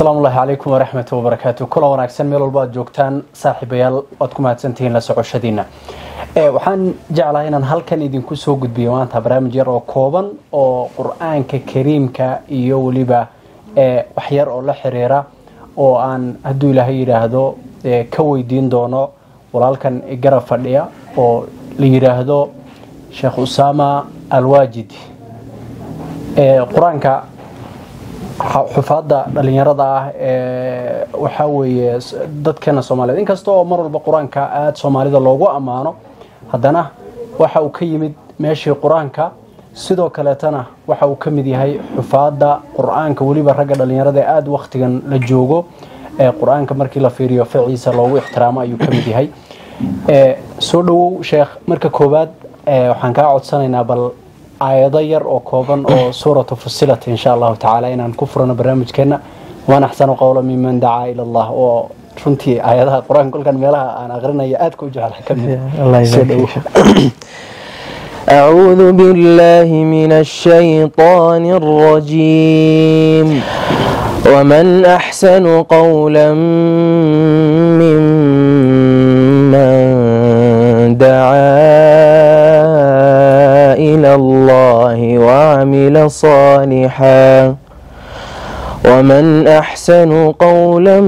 السلام الله عليكم ورحمة الله وبركاته. كل وناكسن ميل والبعض جوكتان صاحبيال وادكم هاتسنتين لسعوشدينا. waxaan jeclahay inaan halkan idinku soo gudbiyo maanta barnaamij yar oo kooban oo quraanka kariimka iyo waliba wax yar oo la xiriira oo aan haduu Ilaahay yiraahdo ka weydiin doono walaalkan garab fadhiya oo la yiraahdo Sheekh Usama Al-Wajidi. quraanka xufaada dhalinyarada waxa weeye dadkana Soomaaliyeed inkastoo mar walba quraanka aad Soomaalida loogu amaano haddana waxa uu ka yimid meeshii quraanka sidoo kale tana waxa uu kamid yahay xufaada quraanka waliba ragga dhalinyarada aad waqtigan la joogo quraanka markii la fiiriyo ficiisa loogu ixtiraamo ayuu kamid yahay soo dhawow sheekh marka koobaad waxaan ka codsanaynaa bal آيات ير أو كوبان أو سورة فصلت إن شاء الله تعالى إن كفرنا برنامج كنا ونحسن قولا ممن دعا إلى الله وشنتي آيات القرآن كل كان ملها أنا غرنا يأتك وجعل حكم الله يسلمك. أعوذ بالله من الشيطان الرجيم ومن أحسن قولا ممن دعا إلى الله وعمل صالحا ومن أحسن قولا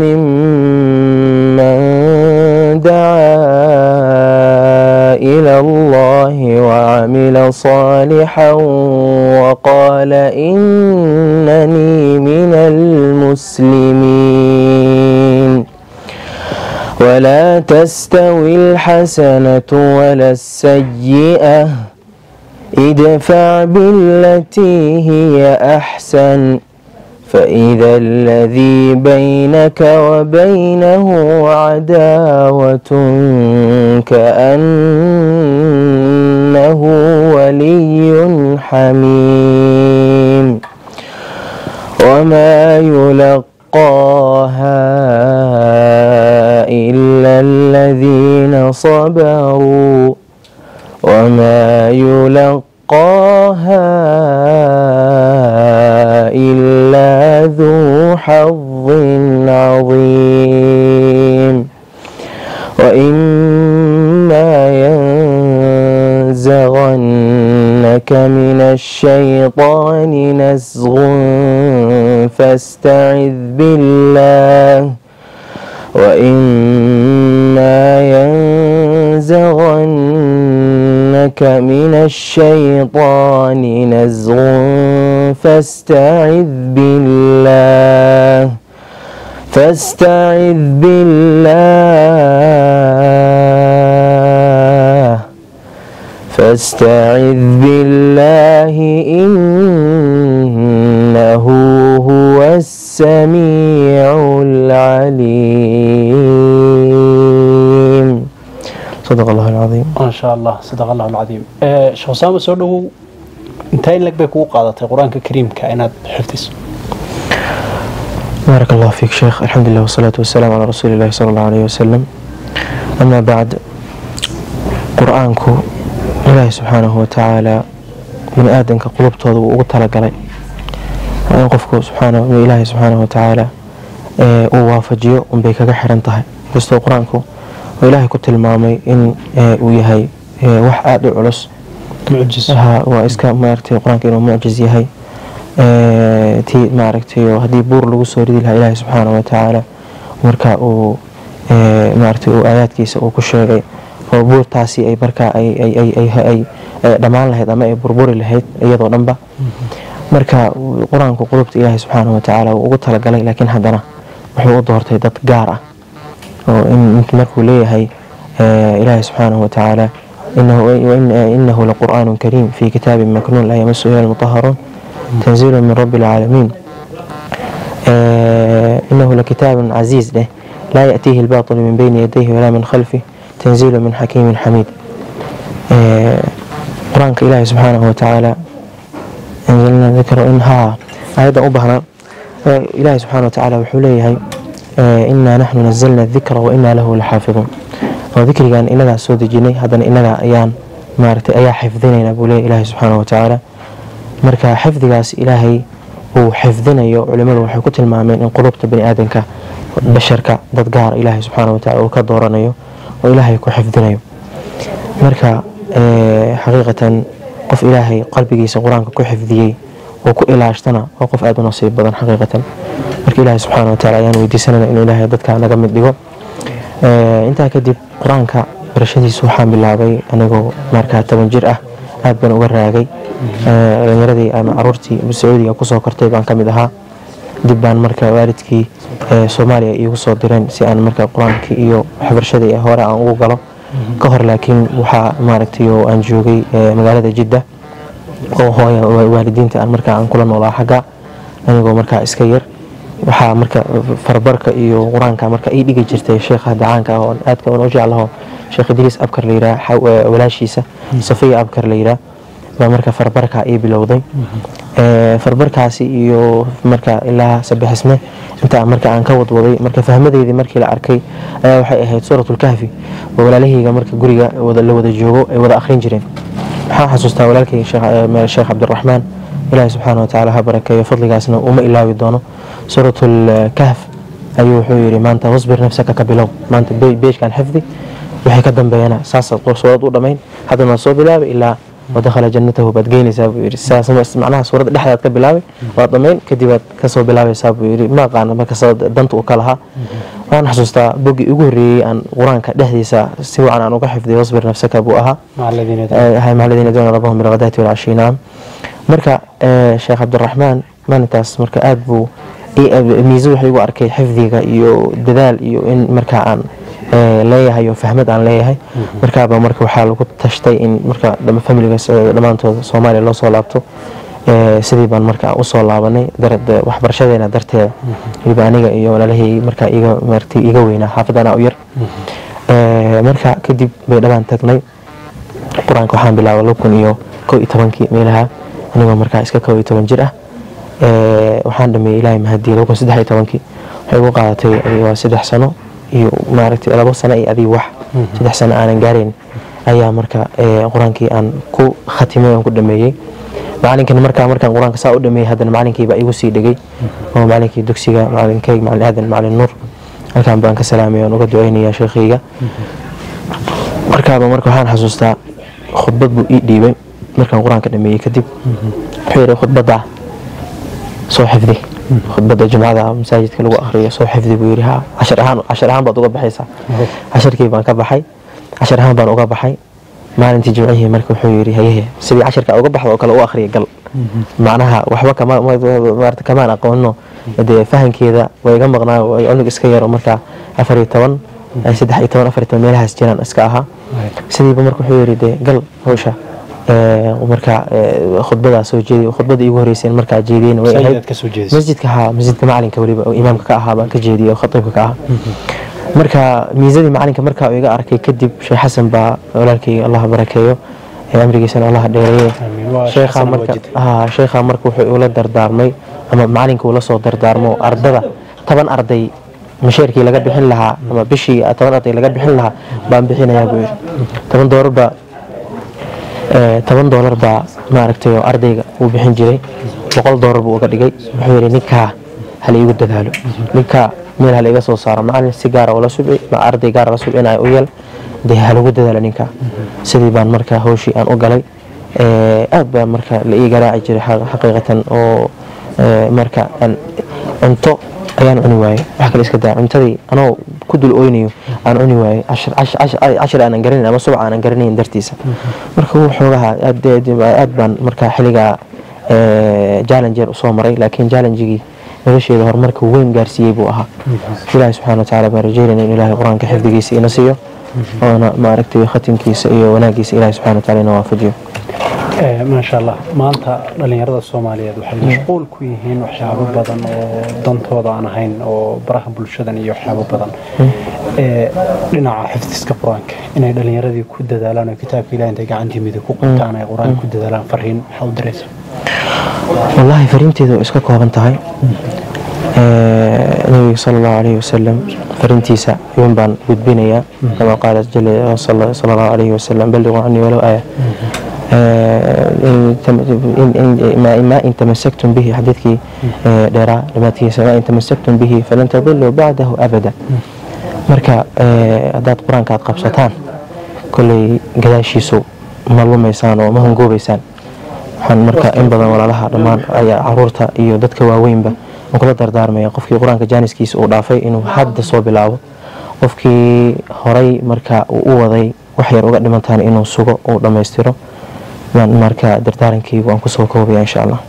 ممن دعا إلى الله وعمل صالحا وقال إنني من المسلمين ولا تستوي الحسنة ولا السيئة ادفع بالتي هي أحسن فإذا الذي بينك وبينه عداوة كأنه ولي حميم وما يلقاها إلا الذين صبروا وما يلقاها إلا ذو حظ عظيم وإما ينزغنك من الشيطان نزغ فاستعذ بالله وإما ينزغنك من الشيطان نزغ فاستعذ بالله إنه هو السميع العليم. صدق الله العظيم. ما شاء الله صدق الله العظيم. شو سامو سودو انتين لك بكو قادة القرآن الكريم كائنات حفظ. بارك الله فيك شيخ. الحمد لله والصلاة والسلام على رسول الله صلى الله عليه وسلم. أما بعد قرآنكو الله سبحانه وتعالى من آدم كقلوبته وقتل قلي وقفكو سبحانه وإله سبحانه وتعالى ووافجيه ومبيكا حرنتها قصة قرآنكو وإلهي كنت المامي إن ويهي وح أدعو علص معجز وإسكا ماركتي قرآنك إنه معجز يهي تي ماركتي وهدي بور لغو سوري لها إلهي سبحانه وتعالى مركا ماركتي وآيات كيسا وكشيغي وبور تاسي أي بركا أي دمان لهيد أما أي بربوري لهيد أيضا نمبا مركا قرآنك قلوبت إلهي سبحانه وتعالى وقلت لقلي لكن هدنا وحيو ظهرتي دات قارة وإن مركو ليهي إلهي سبحانه وتعالى إنه لقرآن كريم في كتاب مكنون لا يمسه إلا المطهرون تنزيل من رب العالمين إنه لكتاب عزيز له لا يأتيه الباطل من بين يديه ولا من خلفه تنزيل من حكيم حميد. قرآن إلهي سبحانه وتعالى أنزلنا ذكر إنها أيضا أبهنا إلهي سبحانه وتعالى وحوليه إنا نحن نزلنا الذكر وإنا له لحافظون وذكر كان إننا سود جني هذا إننا أيان مارت أيا حفظنا بولي إلهي سبحانه وتعالى مركا حفظ جاس إلهي وحفظنا علماء waxay ku tilmaameen in qulubta bani aadamka basharka dad gaar Ilaahay subhanahu wa ta'ala uu ka dooranayo oo Ilaahay ku xifdinayo marka xaqiiqatan qof Ilaahay qalbigiisa quraanka ku xifdiyay oo ku ilaashtana oo qof aad u nasiib badan xaqiiqatan marka Ilaahay subhanahu wa ta'ala ayaan weydiisanayna in Ilaahay dadka naga mid dhigo inta kadib quraanka barashadiisu waxaan bilaabay anigoo markaa 10 jir ah aad baan uga raagay dhalinyaradii ama caruurtii Sacuudiga ku soo kortay baan kamid ahaa dib baan markaa waalidkii Soomaaliya igu soo direen si aan markaa quraankii iyo waxbarashadii hore aan ugu galo ka hor laakiin waxa maaragtay oo aan joogay magaalada Jidda oo hooyo waalidiinta aan markaa aan kula noolaa xaga anigoo markaa iska yar waxa markaa farbarka iyo quraanka markaa ay dhigi jirtay sheekha dacaanka oo aad ka u jeclahay Sheekh Idris Abkar Leeyra walaashiisa Safiya Abkar Leeyra baa markaa farbarka ay bilowday farbarkaasi iyo markaa ilaa sabaxisme inta markaa aan ka wadwaday markaa fahmadeedii markii la arkay ayaa waxay ahayd suuratul kahfi oo walaalahayga markaa guriga la wada joogo ay wada akhrin jireen waxaan xasuustaa walaalkay Sheekh Abdurrahman Ilaahay subhanahu wa ta'ala ha barakeeyo fadligaasna uma ilaawi doono suuratul kahf ayuu wuxuu yiri maanta wasbir nafsaka ka bilow maanta beejkan xifdi waxay ka dambeeyana saas suurad u dhameyn hadana soo bilaabay ilaa ودخل جنته بدقيني سابو يري ساس معناها سورة دحداد كبلاوي وضمين كديبات كسو بلاوي سابو يري ما قانا ما كسو دنت وكلها وانا حسوستا بوغي ugu horeeyay aan quraanka dhaxdiisa si wacan aan uga xifdiyo wasbir nafsaka buu aha مع الذين يدعون ربهم بالغداة والعشي نعم marka Sheekh Abdurrahman maantaas marka aad buu miisu waxay ugu arkay xifdiga iyo dadaal iyo in marka aan leeyahay oo fahmad aan leeyahay marka waxa lagu tashtay in marka dhammaan familiga dhamaantood Soomaaliya loo soo laabto sidii baan marka u soo laabanay waxbarashadeena darteeda iyada aniga iyo walaalahay marka iga weynaa xaafadana u yar marka kadib bay dhamaan tagnay quraanka waxaan bilaabay 2011 meelaha aniga marka iska 12 jir ah waxaan dhameeyay Ilaahay mahadiyo 2013 waxay ugu qaadatay waa 3 sano iyo maaragtay 2 sano ay adii wax 3 sano aan gaarin ayaa marka quraankii aan ku khatimay aan ku dhameeyay maalinkan markaan quraanka saa u dhameeyay hadana maalinkii baa igu sii dhigay oo maalinkii dugsiga maalinkay macallin aadan macallin nuur halkaan baan ka salaamay oo uga duceynaya sheekhiga marka waxaan xasuustaa khudbad buu ii dhiibay markaan quraanka dhameeyay kadib xeeray khudbada soo xifdi khudbada jumcada masaajidka lagu akhriyo soo xifdi buu yiri ha cashar ahaan baad uga baxaysaa casharkii baan ka baxay cashar ahaan baan uga baxay maalintii jumcihii markii wuxuu yiri haye sidii casharka uga baxdo oo kale u akhriyo gal macnaha waxba kama aqoonno hadee fahankeeda way iga maqnaa way cunug iska yar oo marka 14 13 meelahaas jiraan iska aha sidii markii wuxuu yiri gal hawsha marka khudbada soo jeediyay khudbada igu horeysay marka jeediyeen way ahayd masjidka maalinka waliba oo imaamka ka ahaa baan ka jeediyay khatiibka ka ahaa marka miisadii maalinka marka uu iga arkay kadib Sheekh Xasan baa walaalkay Allah barakeeyo amrigiisana Allah dheereeyo sheekha marka wuxuu ula dardaarmay ama maalinka uu la soo dardaarmo ardada 10 arday mashaarkii laga bixin lahaa ama bishii 10 arday laga bixin lahaa baan bixinayaa buu $10 baa maaragtay ardayga uu bixin jiray $100 buu uga dhigay wuxuu yiri ninka hal igu dadaalo ninka meel hal iga soo saaro macallin si gaar ah oo la subay ma arday gaar ah la subay inay u yeel hal ugu dadaalo ninka sidii baan marka hawshii aan u galay aad baa marka la ii garaaci jiray xaqiiqatan oo marka anto ayaan cuni waayay wax kale iska daa cuntadii anoo ku dul ooynayo aan cuni waayay 10 aan garanin ama subax aan garanin dartiisa marka uu xoogaha aad baan marka xiliga challenger soo maray laakiin challenge-gii nolosheeda horumarka weyn gaarsiiyay buu ahaa Ilaahay subhanahu wa ta'ala barajeelina in Ilaahay quraanka xifdigiisa ina siiyo oo maaragtay khatimkiisa iyo wanaagiisa Ilaahay subhanahu wa ta'ala ina waafajiyo ما شاء الله maanta dhalinyarada Soomaaliyeed waxay mashquul ku yihiin waxyaabo badan oo dantooda aan ahayn oo baraha bulshada iyo waxyaabo badan dhinaca xifdiska quraanka inay dhalinyaradii ku dadaalaan kitaabka Ilaahay inta gacantii mid ku qabtaan ay quraanka ku dadaalaan fariin waxa u diraysa wallahi fariinteedu iska kooban tahay nabi sallallahu alayhi wasallam fariintiisa yun baan gudbinaya kama qaala sallallahu alayhi wasallam ballighu anni walau aya ما إن تمسكتم به حديثك دراء لما تيسا ما إن تمسكتم به فلن تضلوا بعده أبدا مركا أدات قرآن كاد قبستان كل قداشيسو ملوميسان ومهن قوبيسان waxaan marka in badan walaalaha dhamaan ay caruurta iyo dadka waaweynba oo kala dardaarmaya qofkii quraanka jaaniskiisa uu dhaafay inuu hadda soo bilaabo qofkii horay marka uu u waday wax yar uga dhimantaan inuu sugo oo dhameystiro marka dardaarankaygu aan ku soo koobaya insha Allah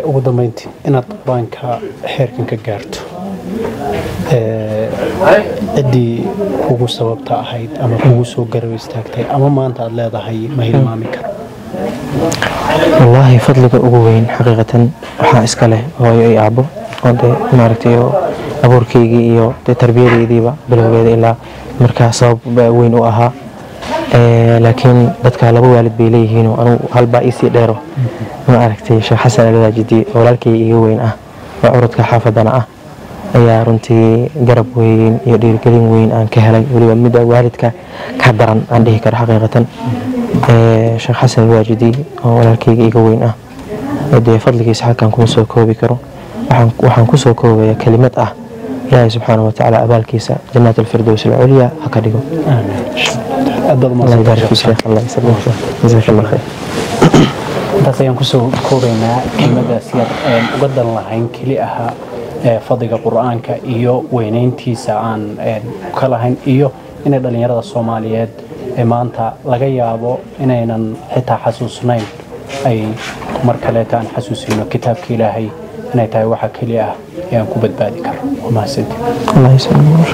ugu dambeyntii inaad quraanka heerkan ka gaarto cidii kugu sababta ahayd ama kugu soo garab istaagtay ama maanta aad leedahay ma hilmaami karo والله فضلك أقوين حقيقة وحا إسكاله هو يأبو ودي ماركتيو أبوركيجي إيو دي تربية ديبا بالوغيد إلا مركا صاب وين وأها لكن دادك لابو والد بيليهينو أنو هالبا إيسي ديرو ما أركتي شيخ حسن الواجدي ولالكي إيو وين وعورتك حافظنا ayaa runtii garab weyn iyo dhiirigelin weyn aan ka helay waliba mid waalidka ka daran aan dhihi karo xaqiiqatan sheekh xasan waajidi oo walaalkayga iga weyn ah ee fadligiisa halkan kuma soo koobi karo waxaan ku soo koobaya kelimad ah ilaahay subxaanahu wa tacaala abaalkiisa jannaat alfirdows alculya ha ka dhigo الله يبارك فيك شيخ الله يسلمك جزاك الله خير intaas ayaan kusoo koobaynaa kelimadaas yar uga dan lahayn keli ahaa fadhiga quraanka iyo weynayntiisa aan ka lahayn iyo inay dhalinyarada Soomaaliyeed ee maanta laga yaabo inaynan xitaa xasuusnayn ay markale taan xasuusino kitaabka Ilaahay inay tahay waxa kaliya ah ee aan ku badbaadi karo. Ma haysatid. Allah yaslamuk.